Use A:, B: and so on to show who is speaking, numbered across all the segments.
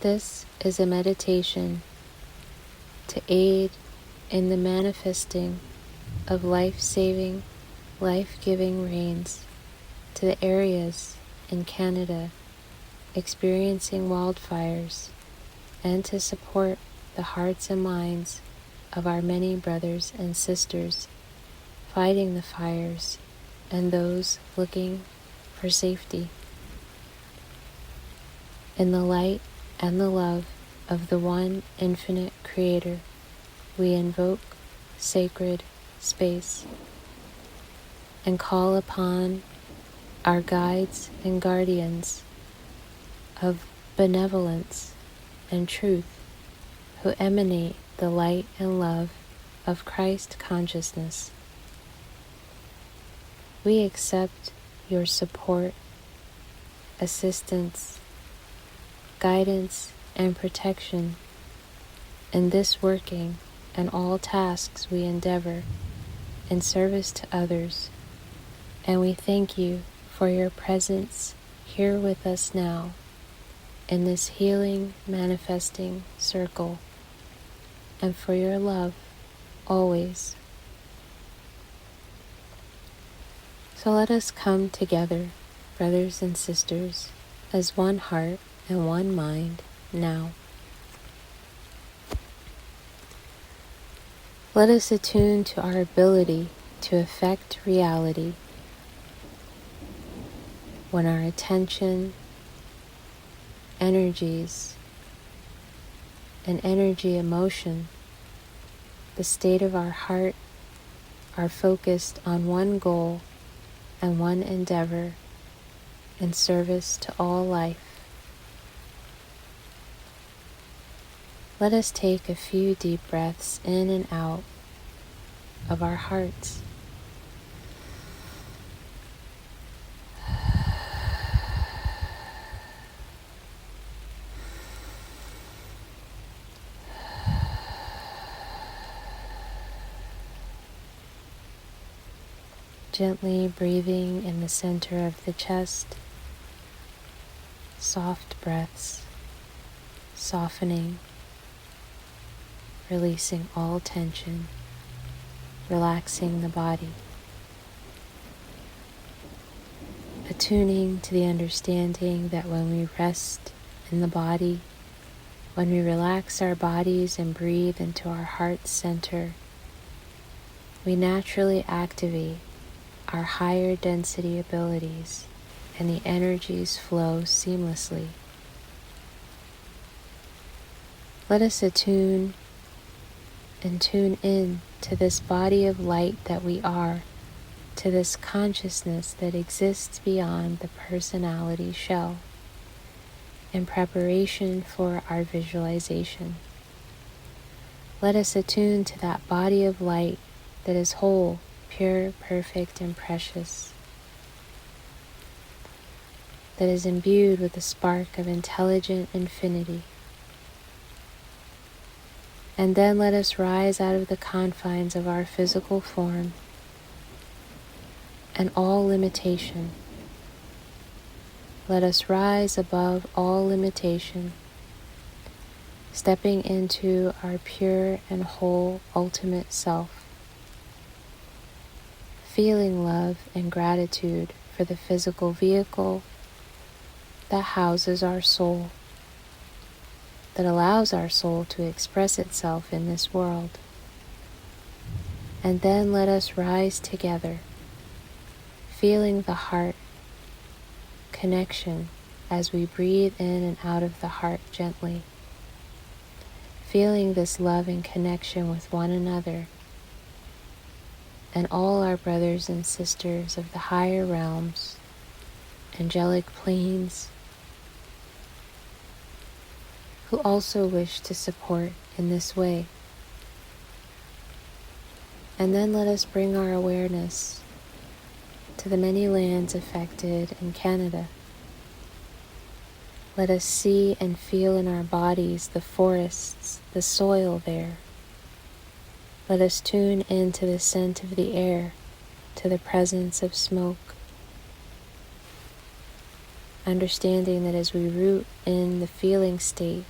A: This is a meditation to aid in the manifesting of life-saving, life-giving rains to the areas in Canada experiencing wildfires, and to support the hearts and minds of our many brothers and sisters fighting the fires and those looking for safety. In the light and the love of the one infinite Creator, we invoke sacred space and call upon our guides and guardians of benevolence and truth who emanate the light and love of Christ consciousness. We accept your support, assistance, guidance, and protection in this working and all tasks we endeavor in service to others, and we thank you for your presence here with us now in this healing, manifesting circle, and for your love always. So let us come together, brothers and sisters, as one heart and one mind now. Let us attune to our ability to affect reality when our attention, energies, and energy emotion, the state of our heart, are focused on one goal and one endeavor in service to all life. Let us take a few deep breaths in and out of our hearts. Gently breathing in the center of the chest, soft breaths, softening, releasing all tension, relaxing the body, attuning to the understanding that when we rest in the body, when we relax our bodies and breathe into our heart center, we naturally activate our higher density abilities, and the energies flow seamlessly. Let us attune and tune in to this body of light that we are, to this consciousness that exists beyond the personality shell, in preparation for our visualization. Let us attune to that body of light that is whole, pure, perfect, and precious, that is imbued with a spark of intelligent infinity. And then let us rise out of the confines of our physical form and all limitation. Let us rise above all limitation, stepping into our pure and whole ultimate self, feeling love and gratitude for the physical vehicle that houses our soul, that allows our soul to express itself in this world. And then let us rise together, feeling the heart connection as we breathe in and out of the heart gently, feeling this love and connection with one another and all our brothers and sisters of the higher realms, angelic planes, who also wish to support in this way. And then let us bring our awareness to the many lands affected in Canada. Let us see and feel in our bodies the forests, the soil there. Let us tune into the scent of the air, to the presence of smoke. understanding that as we root in the feeling state,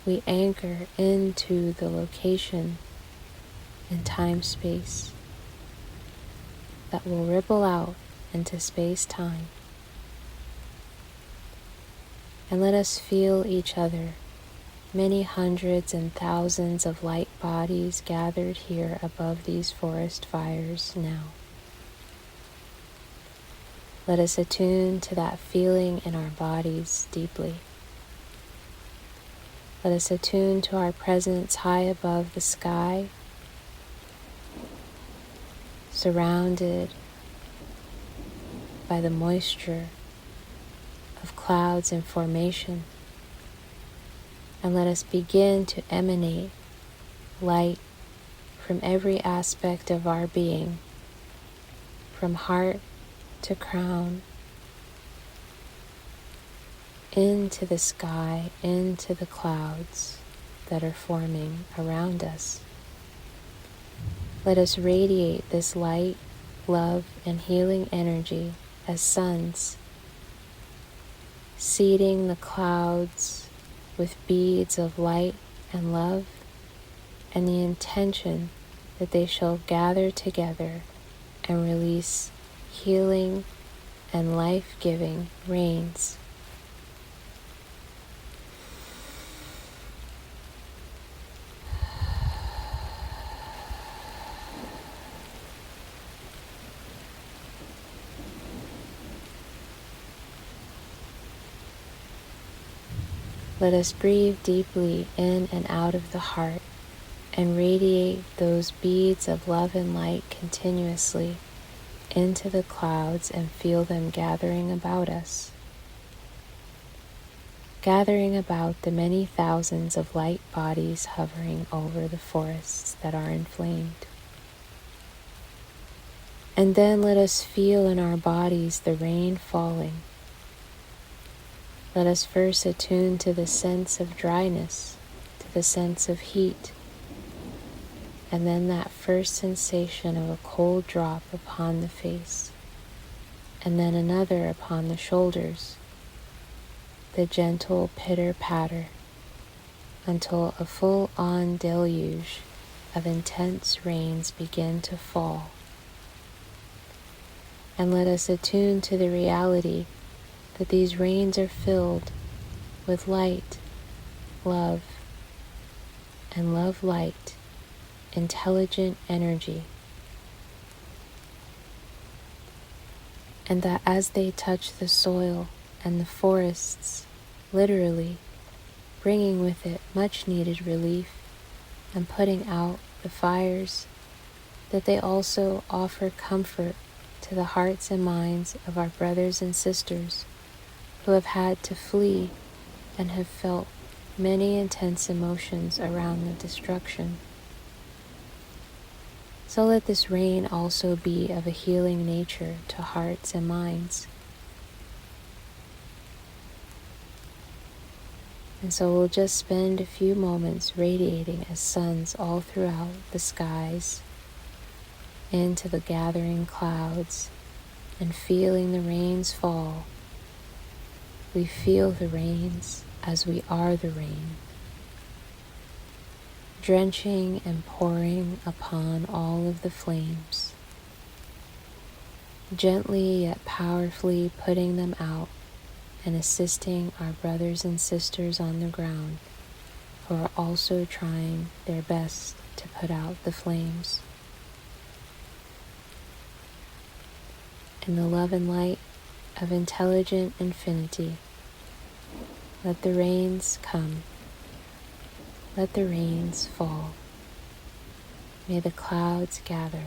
A: we anchor into the location in time-space that will ripple out into space-time. And let us feel each other, many hundreds and thousands of light bodies gathered here above these forest fires now. Let us attune to that feeling in our bodies deeply. Let us attune to our presence high above the sky, surrounded by the moisture of clouds in formation. And let us begin to emanate light from every aspect of our being, from heart to crown, into the sky, into the clouds that are forming around us. Let us radiate this light, love, and healing energy as suns, seeding the clouds with beads of light and love, and the intention that they shall gather together and release healing and life-giving rains. Let us breathe deeply in and out of the heart and radiate those beads of love and light continuously into the clouds and feel them gathering about us, gathering about the many thousands of light bodies hovering over the forests that are inflamed. And then let us feel in our bodies the rain falling. Let us first attune to the sense of dryness, to the sense of heat, and then that first sensation of a cold drop upon the face, and then another upon the shoulders, the gentle pitter-patter, until a full-on deluge of intense rains begin to fall. And let us attune to the reality that these rains are filled with light, love, and love-light, intelligent energy. And that as they touch the soil and the forests, literally bringing with it much needed relief and putting out the fires, that they also offer comfort to the hearts and minds of our brothers and sisters who have had to flee and have felt many intense emotions around the destruction. So let this rain also be of a healing nature to hearts and minds. And so we'll just spend a few moments radiating as suns all throughout the skies, into the gathering clouds, and feeling the rains fall. We feel the rains as we are the rain, drenching and pouring upon all of the flames, gently yet powerfully putting them out and assisting our brothers and sisters on the ground who are also trying their best to put out the flames. In the love and light of intelligent infinity, let the rains come. Let the rains fall. May the clouds gather.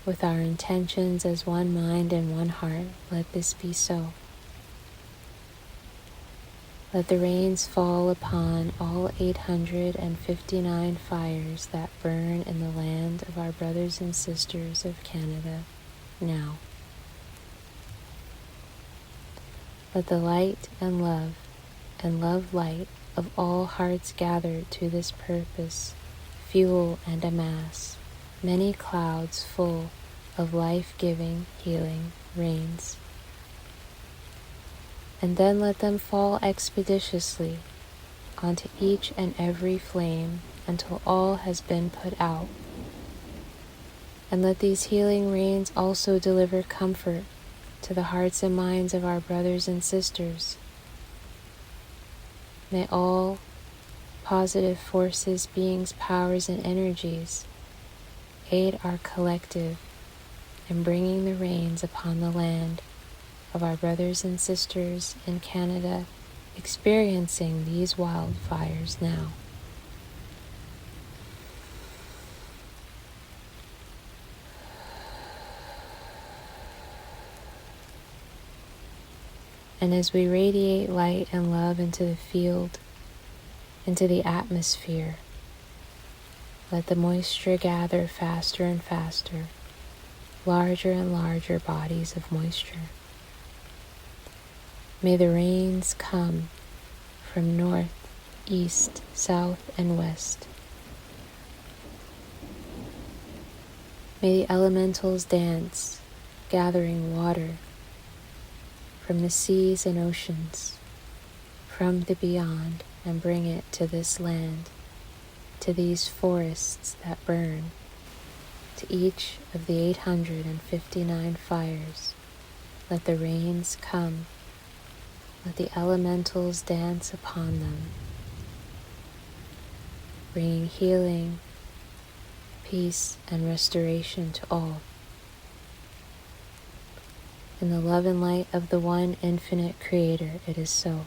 A: With our intentions as one mind and one heart, let this be so. Let the rains fall upon all 859 fires that burn in the land of our brothers and sisters of Canada now. Let the light and love light of all hearts gathered to this purpose fuel and amass many clouds full of life-giving, healing rains. And then let them fall expeditiously onto each and every flame until all has been put out. And let these healing rains also deliver comfort to the hearts and minds of our brothers and sisters. May all positive forces, beings, powers, and energies aid our collective in bringing the rains upon the land of our brothers and sisters in Canada experiencing these wildfires now. And as we radiate light and love into the field, into the atmosphere, let the moisture gather faster and faster, larger and larger bodies of moisture. May the rains come from north, east, south, and west. May the elementals dance, gathering water from the seas and oceans, from the beyond, and bring it to this land, to these forests that burn, to each of the 859 fires. Let the rains come. Let the elementals dance upon them, bringing healing, peace, and restoration to all. In the love and light of the one infinite Creator, it is so.